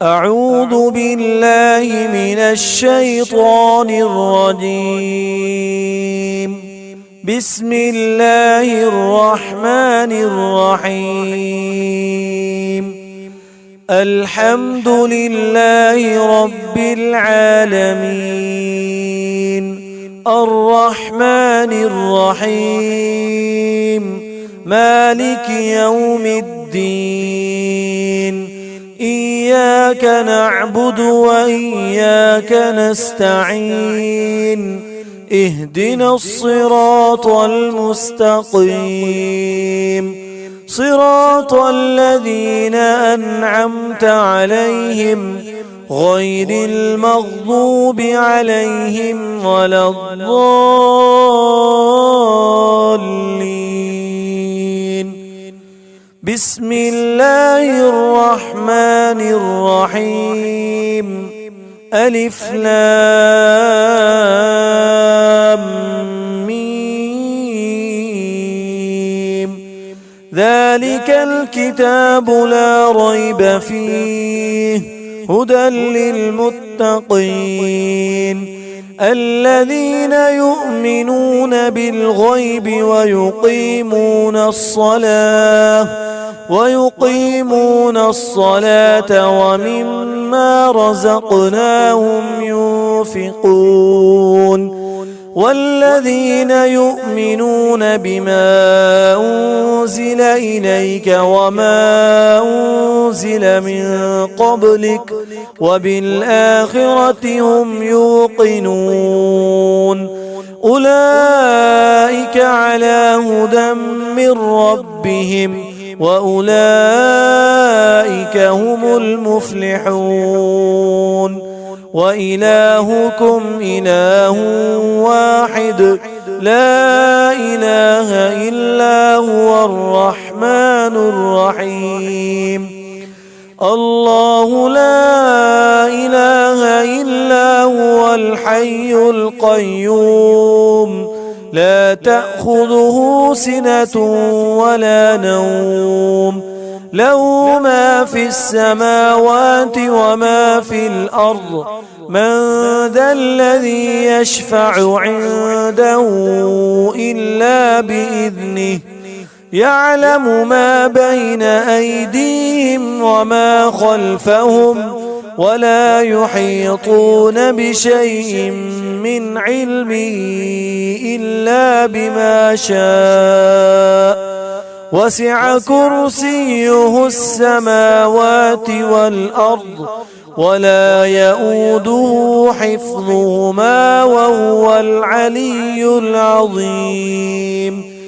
أعوذ بالله من الشيطان الرجيم. بسم الله الرحمن الرحيم. الحمد لله رب العالمين، الرحمن الرحيم، مالك يوم الدين. إياك نعبد وإياك نستعين. اهدنا الصراط المستقيم، صراط الذين أنعمت عليهم غير المغضوب عليهم ولا الضالين. بسم الله الرحمن الرحيم. ألف لام ميم. ذلك الكتاب لا ريب فيه هدى للمتقين الذين يؤمنون بالغيب ويقيمون الصلاة ومما رزقناهم ينفقون والذين يؤمنون بما أنزل إليك وما أنزل من قبلك وبالآخرة هم يوقنون أولئك على هدى من ربهم وأولئك هم المفلحون. وإلهكم إله واحد لا إله إلا هو الرحمن الرحيم. الله لا إله إلا هو الحي القيوم لا تأخذه سنة ولا نوم له ما في السماوات وما في الأرض من ذا الذي يشفع عنده إلا بإذنه يعلم ما بين أيديهم وما خلفهم ولا يحيطون بشيء من علمه إلا بما شاء وسع كرسيه السماوات والأرض ولا يؤوده حفظهما وهو العلي العظيم.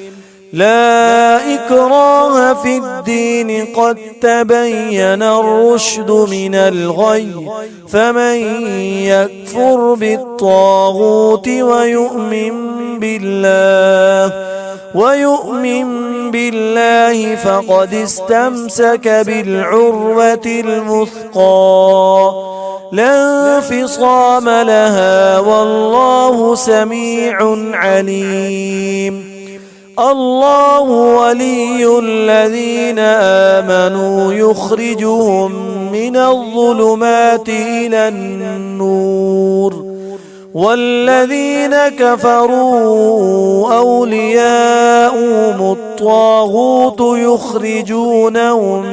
لا إكراه في الدين قد تبين الرشد من الغي فمن يكفر بالطاغوت ويؤمن بالله فقد استمسك بالعروة الوثقى لا انفصام لها والله سميع عليم. الله ولي الذين آمنوا يخرجهم من الظلمات إلى النور والذين كفروا أولياؤهم الطاغوت يخرجونهم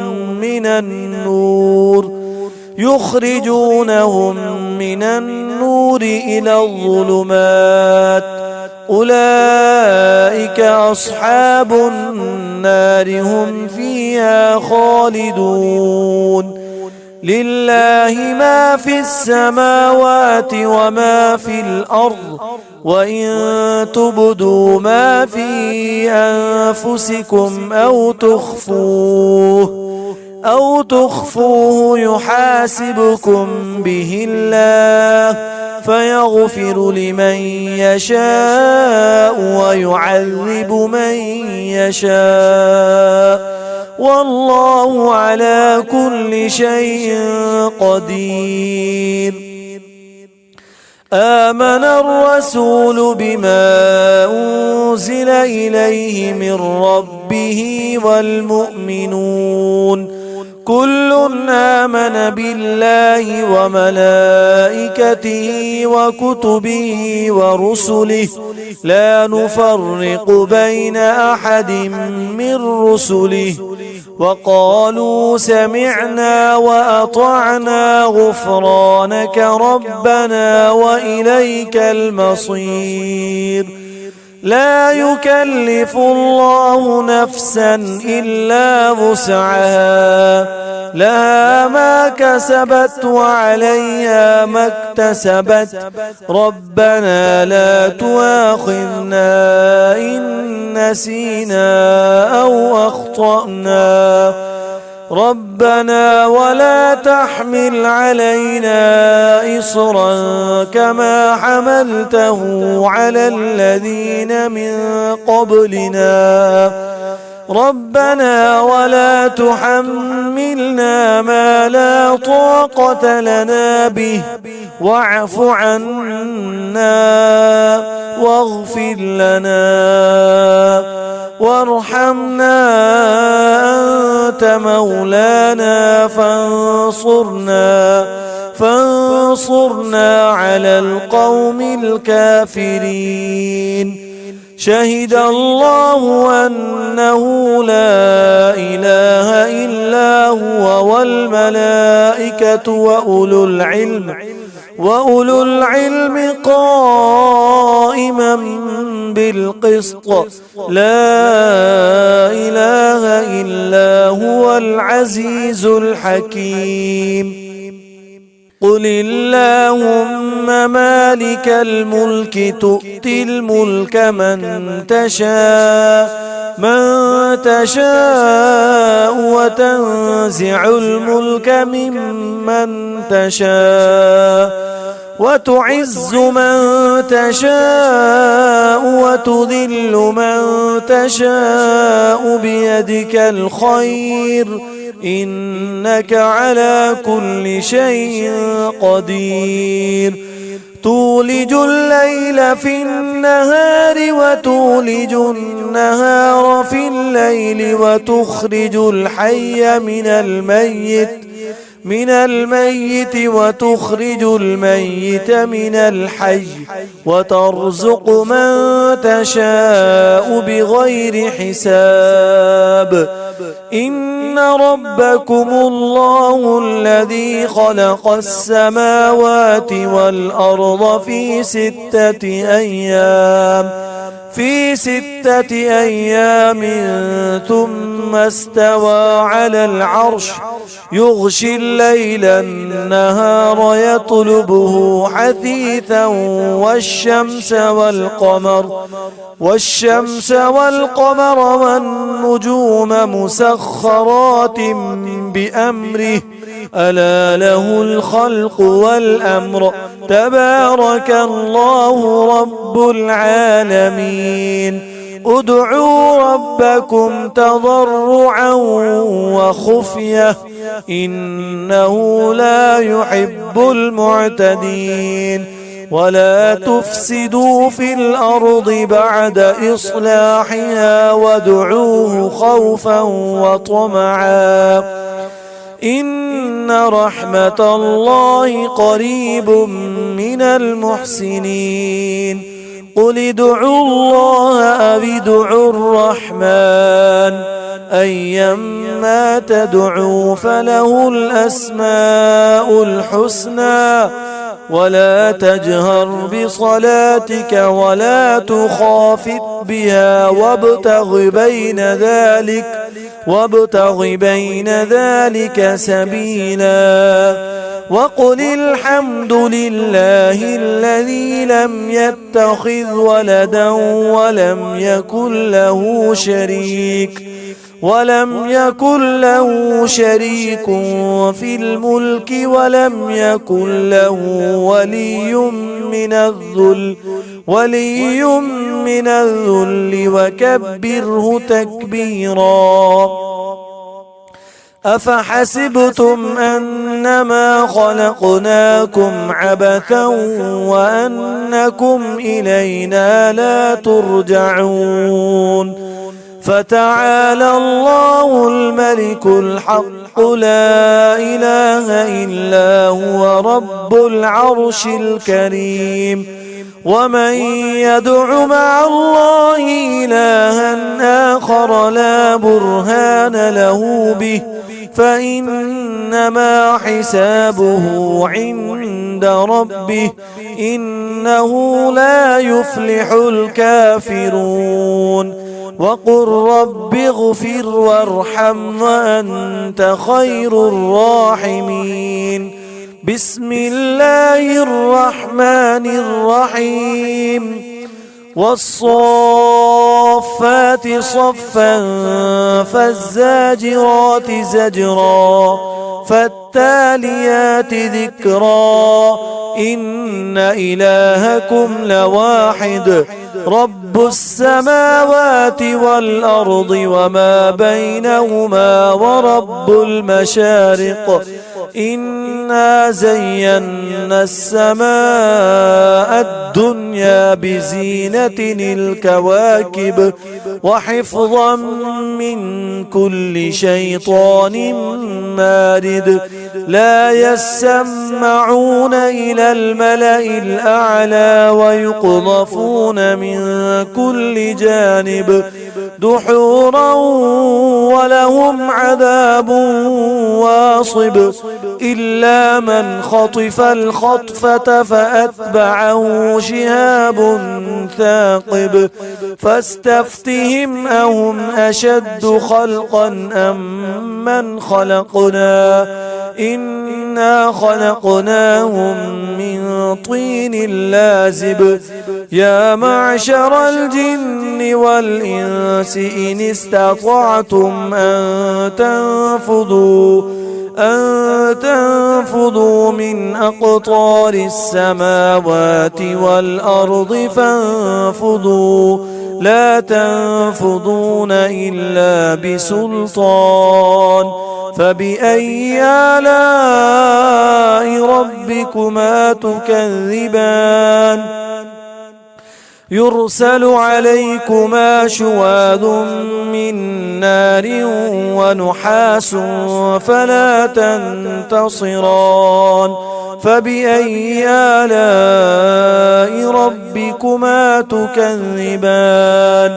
من النور إلى الظلمات أولئك أصحاب النار هم فيها خالدون. لله ما في السماوات وما في الأرض وإن تبدوا ما في أنفسكم أو تخفوه يحاسبكم به الله فيغفر لمن يشاء ويعذب من يشاء والله على كل شيء قدير. آمن الرسول بما أنزل إليه من ربه والمؤمنون كل آمن بالله وملائكته وكتبه ورسله لا نفرق بين أحد من رسله وقالوا سمعنا وأطعنا غفرانك ربنا وإليك المصير. لا يكلف الله نفسا إلا وسعها لها ما كسبت وعليها ما اكتسبت ربنا لا تؤاخذنا إن نسينا أو أخطأنا ربنا ولا تحمل علينا إصرا كما حملته على الذين من قبلنا ربنا ولا تحملنا ما لا طاقة لنا به واعف عنا واغفر لنا وارحمنا أنت مولانا فانصرنا على القوم الكافرين. شهد الله أنه لا إله إلا هو والملائكة وأولو العلم قائما بالقسط لا إله إلا هو العزيز الحكيم. قل اللهم مالك الملك تؤتي الملك من تشاء وتنزع الملك ممن تشاء وتعز من تشاء وتذل من تشاء بيدك الخير إنك على كل شيء قدير. تولج الليل في النهار وتولج النهار في الليل وتخرج الحي من الميت وتخرج الميت من الحي وترزق من تشاء بغير حساب. إن ربكم الله الذي خلق السماوات والأرض في 6 أيام ثم استوى على العرش يغشي الليل النهار يطلبه حثيثا والشمس والقمر والنجوم مسخرات بأمره ألا له الخلق والأمر تبارك الله رب العالمين. ادعوا ربكم تضرعا وخفية إنه لا يحب المعتدين. ولا تفسدوا في الأرض بعد إصلاحها وادعوه خوفا وطمعا إن رحمة الله قريب من المحسنين. قل ادعوا الله أو ادعوا الرحمن أيما تدعوا فله الأسماء الحسنى ولا تجهر بصلاتك ولا تخافت بها وابتغ بين ذلك سبيلا. وقل الحمد لله الذي لم يتخذ ولدا ولم يكن له شريك في الملك ولم يكن له ولي من الذل وكبره تكبيرا. أفحسبتم أنما خلقناكم عبثا وأنكم إلينا لا ترجعون. فتعالى الله الملك الحق لا إله إلا هو رب العرش الكريم. ومن يدع مع الله إلها آخر لا برهان له به فإنما حسابه عند ربه إنه لا يفلح الكافرون. وقل رب اغفر وارحم وأنت خير الراحمين. بسم الله الرحمن الرحيم. والصافات صفا فالزاجرات زجرا فالتاليات ذكرا إن إلهكم لواحد رب السماوات والأرض وما بينهما ورب المشارق إنا زينا السماء الدنيا بزينة الكواكب وحفظا من كل شيطان مارد لا يسمعون إلى الملأ الأعلى ويقذفون من كل جانب دحورا ولهم عذاب واصب إلا من خطف الخطفة فأتبعه شهاب ثاقب فاستفتهم أهم أشد خلقا أم من خلقنا إنا خلقناهم من طين لازب يا معشر الجن والإنس إن استطعتم أن تنفذوا من أقطار السماوات والأرض فانفذوا لا تنفذون إلا بسلطان. فبأي آلاء ربكما تكذبان يرسل عليكما شواظ من نار ونحاس فلا تنتصران. فبأي آلاء ربكما تكذبان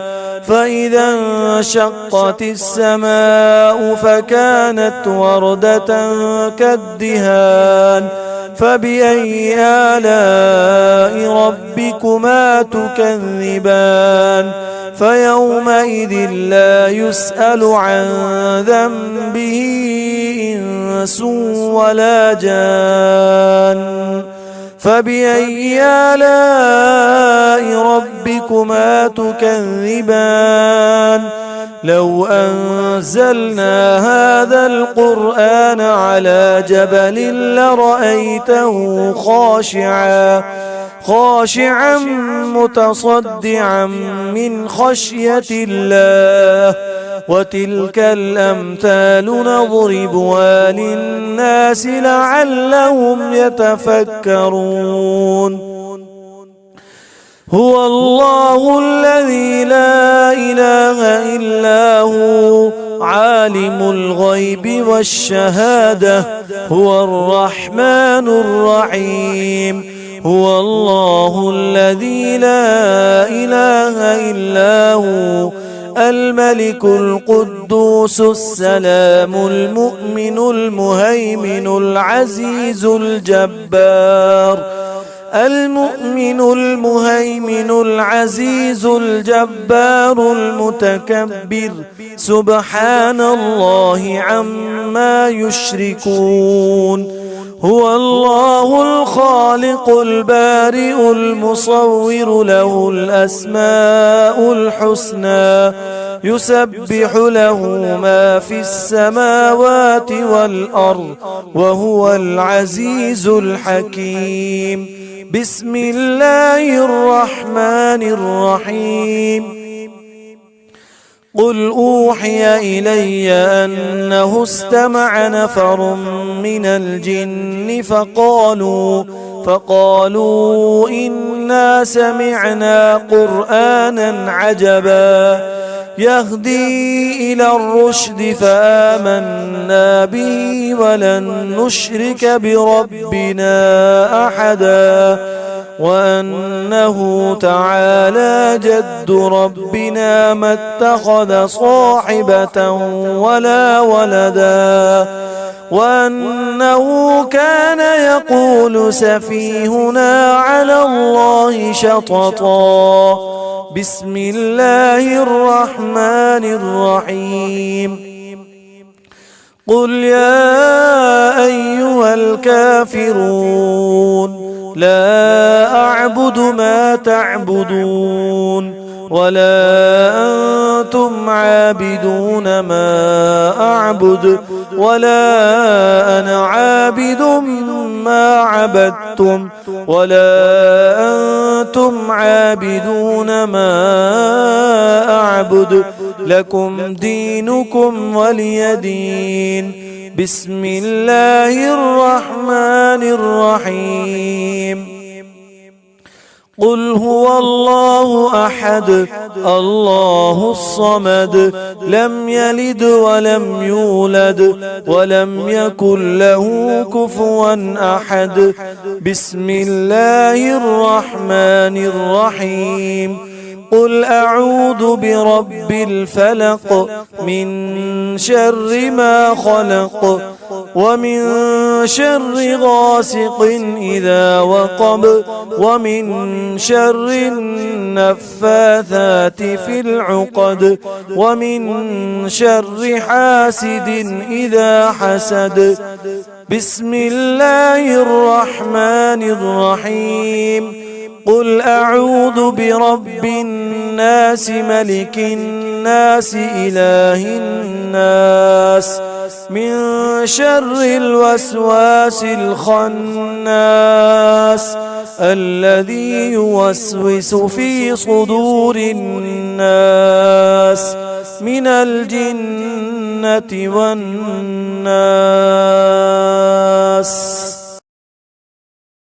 فإذا انشقت السماء فكانت وردة كالدهان. فبأي آلاء ربكما تكذبان فيومئذ لا يسأل عن ذنبه إنس ولا جان. فبأي آلاء ربكما تكذبان لو أنزلنا هذا القرآن على جبل لرأيته خاشعا متصدعا من خشية الله. وتلك الأمثال نضربها للناس لعلهم يتفكرون. هو الله الذي لا إله إلا هو عالم الغيب والشهادة هو الرحمن الرحيم. هو الله الذي لا إله إلا هو الملك القدوس السلام المؤمن المهيمن العزيز الجبار المؤمن المهيمن العزيز الجبار المتكبر سبحان الله عما يشركون. هو الله الخالق البارئ المصور له الأسماء الحسنى يسبح له ما في السماوات والأرض وهو العزيز الحكيم. بسم الله الرحمن الرحيم. قل أوحي إلي أنه استمع نفر من الجن فقالوا إنا سمعنا قرآنا عجبا يهدي إلى الرشد فآمنا به ولن نشرك بربنا أحدا وأنه تعالى جد ربنا ما اتخذ صاحبة ولا ولدا وأنه كان يقول سفيهنا على الله شططا. بسم الله الرحمن الرحيم. قل يا أيها الكافرون لا أعبد ما تعبدون ولا أنتم عابدون ما أعبد ولا أنا عابد ما عبدتم ولا أنتم عابدون ما أعبد لكم دينكم ولي دين. بسم الله الرحمن الرحيم. قل هو الله أحد الله الصمد لم يلد ولم يولد ولم يكن له كفوا أحد. بسم الله الرحمن الرحيم. قل أعوذ برب الفلق من شر ما خلق ومن شر غاسق إذا وقب ومن شر النفاثات في العقد ومن شر حاسد إذا حسد. بسم الله الرحمن الرحيم. قل أعوذ برب الناس ملك الناس إله الناس من شر الوسواس الخناس الذي يوسوس في صدور الناس من الجنة والناس.